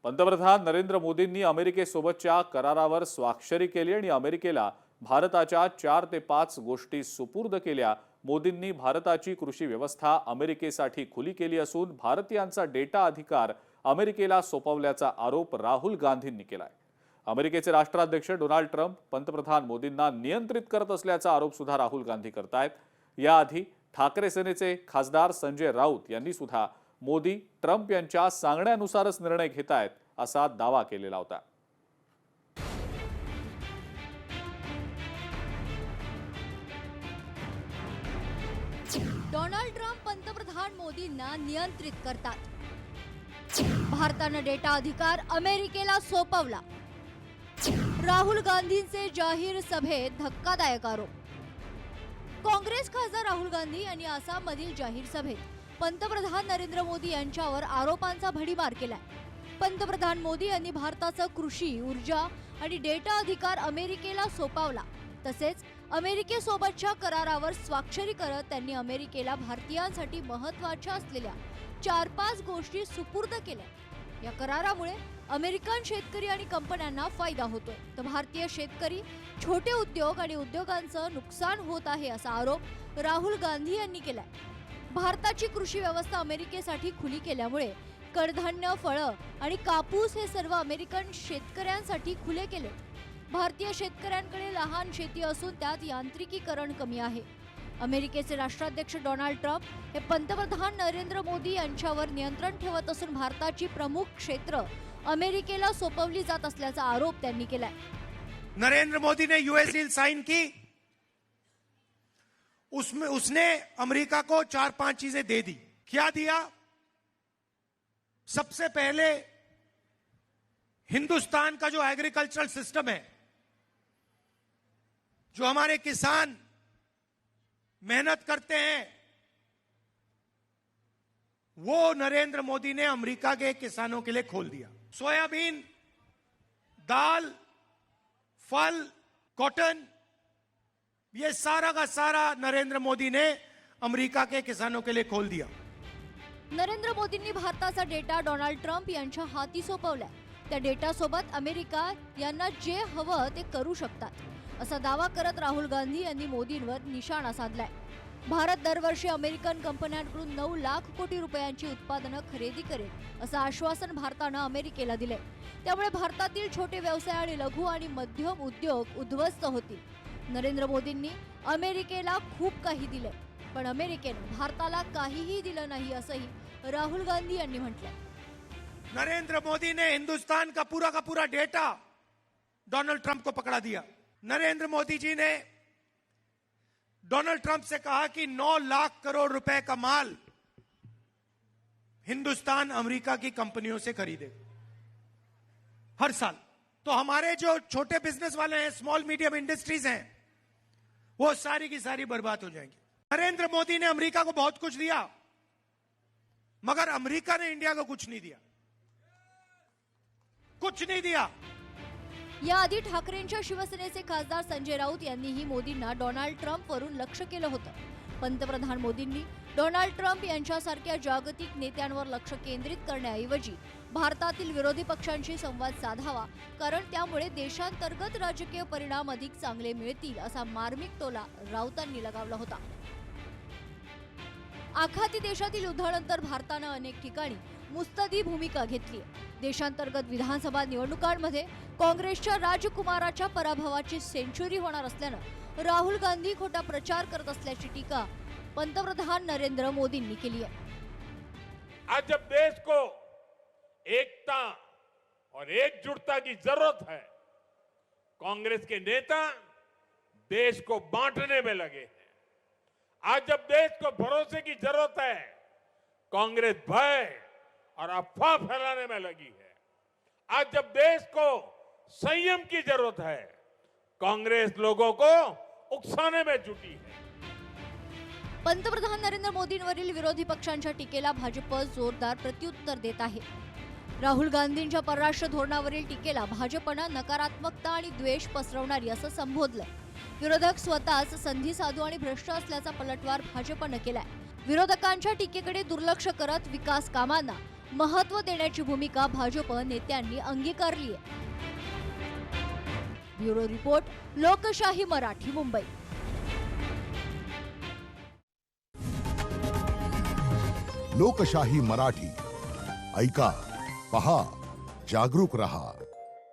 पंतप्रधान नरेंद्र मोदींनी अमेरिकेसोबतच्या करारावर स्वाक्षरी केली आणि अमेरिकेला भारताच्या 4 ते 5 गोष्टी सुपूर्द केल्या। मोदींनी भारताची कृषी व्यवस्था अमेरिकेसाठी खुली केली असून भारतीयांचा डेटा अधिकार अमेरिकेला सोपवल्याचा आरोप राहुल गांधींनी केलाय। अमेरिकेचे राष्ट्राध्यक्ष डोनाल्ड ट्रम्प पंतप्रधान मोदींना नियंत्रित करत असल्याचा आरोप सुद्धा राहुल गांधी करतायत। याआधी ठाकरे सेनेचे खासदार संजय राऊत यांनी सुद्धा मोदी ट्रम्प यांच्या सांगण्यानुसारच निर्णय घेतायत असा दावा केलेला होता। डोनाल्ड ट्रम्प पंतप्रधान मोदींना नियंत्रित करतात। भारताने डेटा अधिकार अमेरिकेला सोपवला। राहुल गांधींचे जाहीर सभेत धक्कादायक आरोप। काँग्रेस खासदार राहुल गांधी यांनी आसाममधील जाहीर सभेत पंतप्रधान नरेंद्र मोदी यांच्यावर आरोपांचा भडीमार केलाय। पंतप्रधान मोदी यांनी भारताचा कृषी, ऊर्जा आणि डेटा अधिकार अमेरिकेला सोपवला। तसेच अमेरिकेसोबतच्या करारावर स्वाक्षरी करत त्यांनी अमेरिकेला भारतीयांसाठी महत्त्वाच्या असलेल्या 4-5 गोष्टी सुपूर्द केल्या। या करारामुळे अमेरिकन शेतकरी आणि कंपन्यांना फायदा होतोय, तर भारतीय शेतकरी, छोटे उद्योग आणि उद्योगांचं नुकसान होत आहे असा आरोप राहुल गांधी यांनी केलाय। भारताची कृषी व्यवस्था अमेरिकेसाठी खुली केल्यामुळे कडधान्य, फळं आणि कापूस हे सर्व अमेरिकन शेतकऱ्यांसाठी खुले केले। भारतीय शेतकऱ्यांकडे लहान शेती असून त्यात यांत्रिकीकरण कमी आहे। अमेरिकेचे राष्ट्राध्यक्ष डोनाल्ड ट्रम्प हे पंतप्रधान नरेंद्र मोदी यांच्यावर नियंत्रण ठेवत असून भारताची प्रमुख क्षेत्र अमेरिकेला सोपवली जात असल्याचा आरोप त्यांनी केलाय। नरेंद्र मोदी ने यूएस डील साइन की, उसने अमेरिका को 4-5 चीजें दे दी। क्या दिया? सबसे पहले हिंदुस्तान का जो एग्रीकल्चरल सिस्टम है, जो हमारे किसान मेहनत करते हैं, वो नरेंद्र मोदी ने अमेरिका के किसानों के लिए खोल दिया। सोयाबीन, दाल, फल, कॉटन, ये सारा का सारा नरेंद्र मोदी ने अमेरिका के किसानों के लिए खोल दिया। नरेंद्र मोदींनी भारताचा डेटा डोनाल्ड ट्रम्प यांच्या हाती सोपवलाय। त्या डेटासोबत अमेरिका यांना जे हवं ते करू शकतात असा दावा करत राहुल गांधी यांनी मोदींवर निशाणा साधलाय। भारत दरवर्षी अमेरिकन कंपन्यांकडून 9 लाख कोटी रुपयांची उत्पादनं खरेदी करेल असं आश्वासन भारतानं अमेरिकेला दिले। त्यामुळे भारतातील छोटे व्यवसाय आणि लघु आणि मध्यम उद्योग उद्ध्वस्त होतील। नरेंद्र मोदींनी अमेरिकेला खूप काही दिले, पण अमेरिकेने भारताला काहीही दिलं नाही असंही राहुल गांधी यांनी म्हटलंय। नरेंद्र मोदी ने हिंदुस्तान का पूरा डेटा डोनाल्ड ट्रंप को पकड़ा दिया। नरेंद्र मोदी जी ने डोनाल्ड ट्रंप से कहा कि 9 लाख करोड़ रुपए का माल हिंदुस्तान अमेरिका की कंपनियों से खरीदे हर साल। तो हमारे जो छोटे बिजनेस वाले हैं, स्मॉल मीडियम इंडस्ट्रीज हैं, वो सारी की सारी बर्बाद हो जाएंगी। नरेंद्र मोदी ने अमेरिका को बहुत कुछ दिया, मगर अमेरिका ने इंडिया को कुछ नहीं दिया, कुछ नहीं दिया। याआधी ठाकरेंच्या शिवसेनेचे खासदार संजय राऊत यांनीही मोदींना डोनाल्ड ट्रम्प वरून लक्ष केलं होतं। पंतप्रधान मोदींनी डोनाल्ड ट्रम्प यांच्यासारख्या जागतिक नेत्यांवर लक्ष केंद्रित करण्याऐवजी भारतातील विरोधी पक्षांशी संवाद साधावा, कारण त्यामुळे देशांतर्गत राजकीय परिणाम अधिक चांगले मिळतील असा मार्मिक टोला राऊतांनी लगावला होता। आखाती देशातील युद्धानंतर भारतानं अनेक ठिकाणी मुस्तदी भूमिका घेतली। देशांतर्गत विधानसभा निवडणुकांमध्ये काँग्रेसच्या राजकुमाराच्या पराभवाची सेंचुरी होणार असल्यानं राहुल गांधी खोटा प्रचार करत असल्याची टीका पंतप्रधान नरेंद्र मोदींनी केली आहे। आज जब देश को एकता और एकजुटता की जरूरत है, कांग्रेस के नेता देश को बांटने में लगे हैं। आज जब देश को भरोसे की जरूरत है, कांग्रेस भय और अफवाह फैलाने में लगी है। आज जब देश को संयम की जरूरत है, कांग्रेस लोगों को उकसाने में जुटी है। पंतप्रधान नरेंद्र मोदींवरील विरोधी पक्षांच्या टीकेला भाजप जोरदार प्रत्युत्तर देत आहे। राहुल गांधींच्या परराष्ट्र धोरणावरील टीकेला भाजपनं नकारात्मकता आणि द्वेष पसरवणारी असं संबोधलंय। विरोधक स्वतःच संधी साधू आणि भ्रष्ट असल्याचा पलटवार भाजपनं केलाय। विरोधकांच्या टीकेकडे दुर्लक्ष करत विकास कामांना महत्त्व देण्याची भूमिका भाजप नेत्यांनी अंगीकारली आहे. ब्युरो रिपोर्ट, लोकशाही मराठी, मुंबई. लोकशाही मराठी ऐका, पहा, जागरूक रहा.